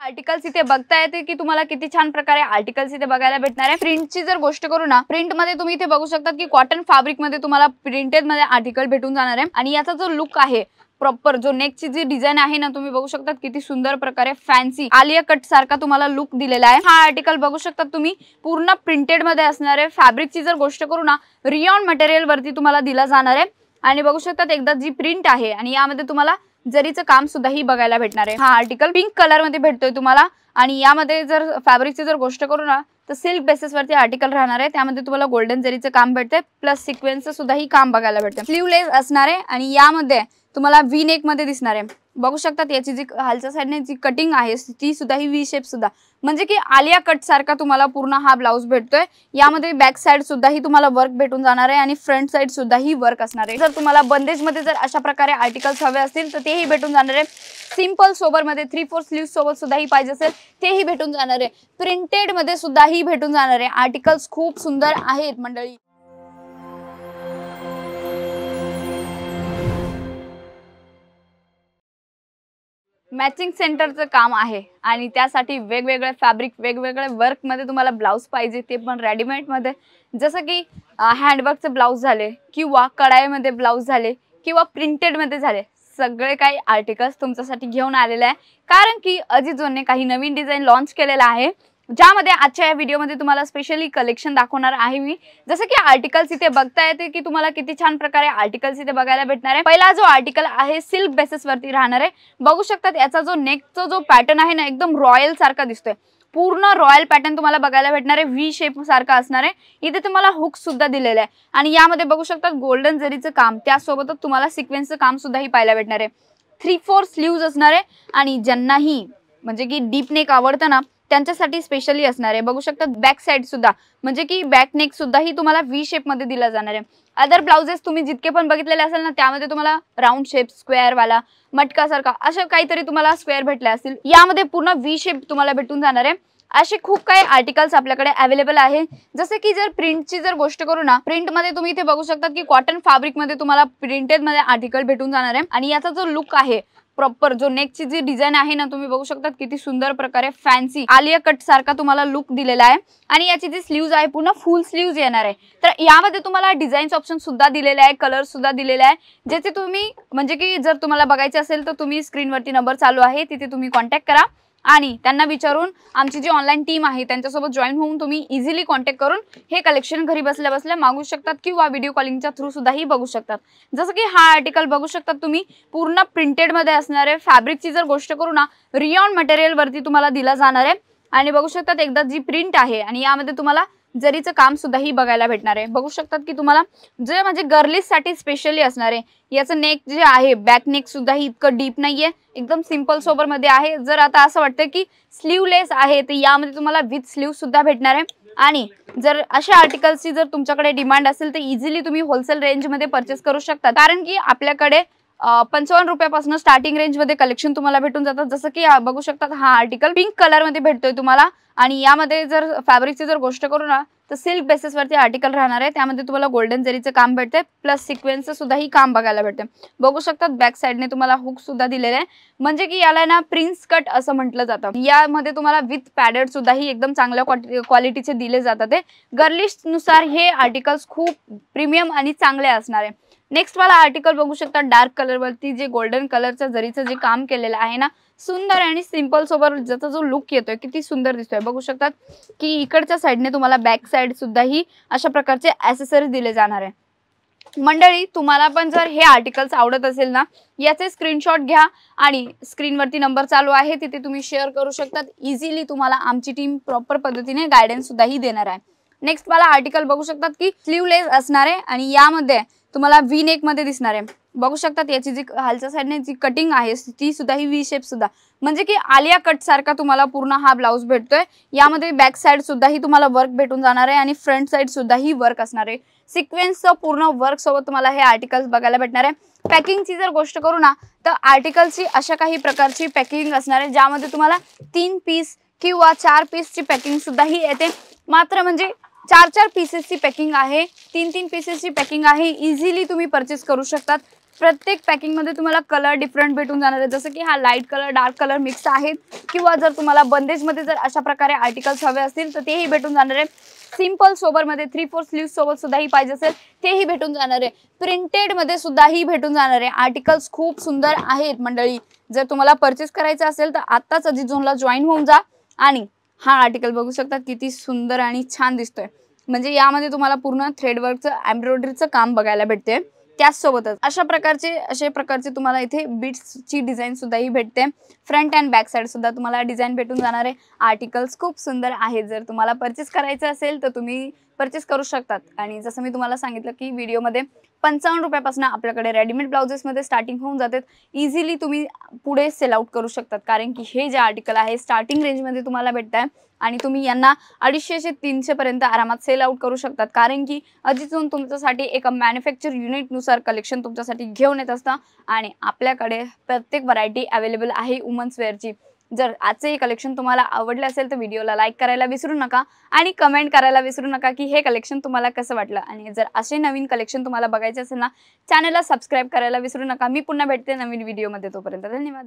Articles इथे बघता येते की तुम्हाला किती छान प्रकारे आर्टिकल्स इथे बघायला भेटणार आहे। प्रिंटची जर गोष्ट करू ना, प्रिंट मध्ये तुम्ही इथे बघू शकता की कॉटन फॅब्रिक मध्ये तुम्हाला प्रिंटेड मध्ये आर्टिकल भेटून जाणार आहे। आणि याचा जो लुक आहे प्रॉपर, जो नेकची जी डिझाइन आहे ना, तुम्ही बघू शकता किती सुंदर प्रकारे फॅन्सी आलिया कट सारखा तुम्हाला लुक दिलेला आहे। हा आर्टिकल बघू शकता तुम्ही पूर्ण प्रिंटेड मध्ये असणार आहे। फॅब्रिकची जर गोष्ट करू ना, रियॉन मटेरियल वरती तुम्हाला दिला जाणार आहे। आणि बघू शकता एकदा जी प्रिंट आहे आणि यामध्ये तुम्हाला जरीचं काम सुद्धा ही बघायला भेटणार आहे। हा आर्टिकल पिंक कलर मध्ये भेटतोय तुम्हाला। आणि यामध्ये जर फॅब्रिकची जर गोष्ट करू ना, तर सिल्क बेसिस वरती आर्टिकल राहणार आहे। त्यामध्ये तुम्हाला गोल्डन जरीचं काम भेटते, प्लस सिक्वेन्स सुद्धा ही काम बघायला भेटते। स्लीवलेस असणार आहे आणि यामध्ये तुम्हाला व्ही नेक मध्ये दिसणार आहे। बघू शकता याची जी खालच्या साइडने जी कटिंग आहे ती सुद्धा ही व्ही शेप सुद्धा, म्हणजे की आलिया कट सारखा तुम्हाला पूर्ण हा ब्लाउज भेटतोय। यामध्ये बॅक साइड सुद्धा ही तुम्हाला वर्क भेटून जाणार आहे आणि फ्रंट साइड सुद्धा ही वर्क असणार आहे। जर तुम्हाला बंदेज मध्ये जर अशा प्रकारे आर्टिकल्स हवे असतील तर तेही भेटून जाणार आहे। सिंपल सोबर मध्ये 3/4 स्लीव्ह सोबत सुद्धा ही पाहिजे असेल तेही भेटून जाणार आहे। प्रिंटेड मध्ये सुद्धा ही भेटून जाणार आहे। आर्टिकल्स खूप सुंदर आहेत मंडळी। मॅचिंग सेंटरचं काम आहे आणि त्यासाठी वेगवेगळे फॅब्रिक, वेगवेगळे वर्क मध्ये तुम्हाला ब्लाउज पाहिजे, ते पण रेडीमेड मध्ये, जसं की हँडवर्कचे ब्लाउज झाले किंवा कढाईमध्ये ब्लाउज झाले किंवा प्रिंटेड मध्ये झाले, सगळे काही आर्टिकल्स तुमच्यासाठी घेऊन आलेले आहे। कारण की अजित जोनने काही नवीन डिझाइन लॉन्च केलेला आहे, ज्यामध्ये आजच्या या व्हिडिओमध्ये तुम्हाला स्पेशली कलेक्शन दाखवणार आहे मी। जसं की आर्टिकल्स इथे बघता येते की तुम्हाला किती छान प्रकारे आर्टिकल्स इथे बघायला भेटणार आहे। पहिला जो आर्टिकल आहे सिल्क बेसिस वरती राहणार आहे। बघू शकता याचा जो नेकचा जो पॅटर्न आहे ना, एकदम रॉयल सारखा दिसतोय। पूर्ण रॉयल पॅटर्न तुम्हाला बघायला भेटणार आहे, व्ही शेप सारखा असणार आहे। इथे तुम्हाला हुक सुद्धा दिलेला आहे आणि यामध्ये बघू शकता गोल्डन जरीचं काम, त्यासोबतच तुम्हाला सिक्वेन्सचं काम सुद्धा ही पाहायला भेटणार आहे। 3/4 स्लीव्ज असणार आहे आणि ज्यांनाही म्हणजे की डीप नेक आवडतं ना, त्यांच्यासाठी स्पेशली असणार आहे। बघू शकता बॅक साइड सुद्धा, म्हणजे की बॅक नेक सुद्धा ही तुम्हाला व्ही शेप मध्ये दिला जाणार आहे। अदर ब्लाउजेस तुम्ही जितके पण बघितलेले असेल ना, त्यामध्ये तुम्हाला राऊंड शेप, स्क्वेअर वाला, मटका सारखा अशा काहीतरी तुम्हाला स्क्वेअर भेटले असतील, यामध्ये पूर्ण व्ही शेप तुम्हाला भेटून जाणार आहे। असे खूप काही आर्टिकल्स आपल्याकडे अवेलेबल आहे। जसे की जर प्रिंटची जर गोष्ट करू ना, प्रिंट मध्ये तुम्ही इथे बघू शकता की कॉटन फॅब्रिक मध्ये तुम्हाला प्रिंटेड मध्ये आर्टिकल भेटून जाणार आहे। आणि याचा जो लुक आहे प्रॉपर, जो नेकची जी डिझाइन आहे ना, तुम्ही बघू शकता किती सुंदर प्रकारे फॅन्सी आलिया कट सारखा तुम्हाला लुक दिलेला आहे। आणि याची जी स्लीव्ज आहे पूर्ण फुल स्लीव्ज येणार आहे। तर यामध्ये तुम्हाला डिझाईन्स ऑप्शन सुद्धा दिलेले आहे, कलर सुद्धा दिलेले आहे, ज्याचे तुम्ही म्हणजे की जर तुम्हाला बघायचे असेल तर तुम्ही स्क्रीनवरती नंबर चालू आहे, तिथे तुम्ही कॉन्टॅक्ट करा आणि त्यांना विचारून आमची जी ऑनलाईन टीम आहे त्यांच्यासोबत जॉईन होऊन तुम्ही इझिली कॉन्टॅक्ट करून हे कलेक्शन घरी बसल्या बसल्या मागू शकतात किंवा व्हिडिओ कॉलिंगच्या थ्रू सुद्धा ही बघू शकतात। जसं की हा आर्टिकल बघू शकतात तुम्ही पूर्ण प्रिंटेड मध्ये असणार आहे। फॅब्रिकची जर गोष्ट करू ना, रियॉन मटेरियल वरती तुम्हाला दिला जाणार आहे आणि बघू शकतात एकदा जी प्रिंट आहे आणि यामध्ये तुम्हाला जरीचं काम सुद्धा ही बघायला भेटणार आहे। बघू शकतात की तुम्हाला जे म्हणजे गर्लीज साठी स्पेशली असणार आहे। याचं नेक जे आहे बॅक नेक सुद्धा ही इतकं डीप नाहीये, एकदम सिंपल सोबर मध्ये आहे। जर आता असं वाटतं की स्लीवलेस आहे तर यामध्ये तुम्हाला विथ स्लीव सुद्धा भेटणार आहे। आणि जर अशा आर्टिकल्सची जर तुमच्याकडे डिमांड असेल तर इझिली तुम्ही होलसेल रेंज मध्ये परचेस करू शकता, कारण की आपल्याकडे 55 रुपयापासून स्टार्टिंग रेंज मध्ये कलेक्शन तुम्हाला भेटून जातात। जसं की बघू शकता हा आर्टिकल पिंक कलर मध्ये भेटतोय तुम्हाला आणि यामध्ये जर फॅब्रिकची जर गोष्ट करू ना, तर सिल्क बेसिस वरती आर्टिकल राहणार आहे। त्यामध्ये तुम्हाला गोल्डन जरीचं काम भेटते, प्लस सिक्वेन्स सुद्धा ही काम बघायला भेटते। बघू शकता बॅक साइडने तुम्हाला हुक सुद्धा दिलेले आहे, म्हणजे की याला ना प्रिन्स कट असं म्हटलं जातं। यामध्ये तुम्हाला विथ पॅडेड सुद्धा ही एकदम चांगल्या क्वालिटीचे दिले जातात। गर्लिश नुसार हे आर्टिकल्स खूप प्रीमियम आणि चांगले असणार आहे। नेक्स्ट वाला आर्टिकल बघू शकता डार्क कलर वरती जे गोल्डन कलरचं जरीचं जे काम केलेलं आहे ना, सुंदर आणि सिंपल सोबत ज्याचा जो लुक येतोय किती सुंदर दिसतोय। बघू शकतात की इकडच्या साइडने तुम्हाला बॅक साइड सुद्धा ही अशा प्रकारचे ॲक्सेसरीज दिले जाणार आहे। मंडळी, तुम्हाला पण जर हे आर्टिकल्स आवडत असेल ना, याचे स्क्रीनशॉट घ्या आणि स्क्रीनवरती नंबर चालू आहे तिथे तुम्ही शेअर करू शकतात। इझिली तुम्हाला आमची टीम प्रॉपर पद्धतीने गायडन्स सुद्धा ही देणार आहे। नेक्स्ट वाला आर्टिकल बघू शकतात की स्लीवलेस असणार आहे आणि यामध्ये तुम्हाला व्ही नेक मध्ये दिसणार आहे। बघू शकतात याची जी खालच्या साइडने जी कटिंग आहे ती सुद्धा ही व्ही शेप सुद्धा, म्हणजे की आलिया कट सारखा तुम्हाला पूर्ण हा ब्लाउज भेटतोय। यामध्ये बॅक साइड सुद्धा ही तुम्हाला वर्क भेटून जाणार आहे आणि फ्रंट साइड सुद्धा ही वर्क असणार आहे। सिक्वेन्सचं पूर्ण वर्क सोबत तुम्हाला हे आर्टिकल्स बघायला भेटणार आहे। पॅकिंगची जर गोष्ट करू ना, तर आर्टिकलची अशा काही प्रकारची पॅकिंग असणार आहे, ज्यामध्ये तुम्हाला 3 पीस किंवा 4 पीसची पॅकिंग सुद्धा ही येते। मात्र म्हणजे 4 पीसेसची पॅकिंग आहे, 3 पीसेसची पॅकिंग आहे। इझिली तुम्ही परचेस करू शकतात। प्रत्येक पॅकिंग मध्ये तुम्हाला कलर डिफरंट भेटून जाणार आहे, जसं की हा light colour dark colour mix आहेत किंवा जर तुम्हाला बंदेज मध्ये जर अशा प्रकारे आर्टिकल्स हवे असतील तर तेही भेटून जाणार आहे। सिंपल सोबर मध्ये 3/4 स्लीव सोबत सुद्धा ही पाहिजे असेल तेही भेटून जाणार आहे। प्रिंटेड मध्ये सुद्धा ही भेटून जाणार आहे। आर्टिकल्स खूप सुंदर आहेत मंडळी, जर तुम्हाला परचेस करायचं असेल तर आत्ताच अजित झोनला जॉईन होऊन जा। आणि हा आर्टिकल बघू शकता किती सुंदर आणि छान दिसतोय, म्हणजे यामध्ये तुम्हाला पूर्ण थ्रेड वर्कचं एम्ब्रॉयडरीचं काम बघायला भेटते। त्याचसोबतच अशा प्रकारचे तुम्हाला इथे बीट्सची डिझाईन सुद्धा ही भेटते। फ्रंट अँड बॅक साइड सुद्धा तुम्हाला डिझाईन भेटून जाणार आहे। आर्टिकल्स खूप सुंदर आहेत, जर तुम्हाला परचेस करायचं असेल तर तुम्ही परचेस करू शकतात। आणि जसं मी तुम्हाला सांगितलं की व्हिडिओमध्ये 55 रुपयापासून आपल्याकडे रेडीमेड ब्लाउजेसमध्ये स्टार्टिंग होऊन जातात। इझिली तुम्ही पुढे सेल आउट करू शकतात, कारण की हे जे आर्टिकल आहे स्टार्टिंग रेंजमध्ये तुम्हाला भेटत आहे आणि तुम्ही यांना 250 ते 300 पर्यंत आरामात सेल आउट करू शकतात, कारण की अजित झोन तुमच्यासाठी एक मॅन्युफॅक्चर युनिटनुसार कलेक्शन तुमच्यासाठी घेऊन येत असतं आणि आपल्याकडे प्रत्येक व्हरायटी अवेलेबल आहे वुमन्स वेअरची। जर आजचे हे कलेक्शन तुम्हाला आवडले असेल तर व्हिडिओला लाईक करायला विसरू नका आणि कमेंट करायला विसरू नका की हे कलेक्शन तुम्हाला कसं वाटलं। आणि जर असे नवीन कलेक्शन तुम्हाला बघायचे असेल ना, चॅनलला सबस्क्राईब करायला विसरू नका। मी पुन्हा भेटते नवीन व्हिडिओमध्ये, तोपर्यंत धन्यवाद।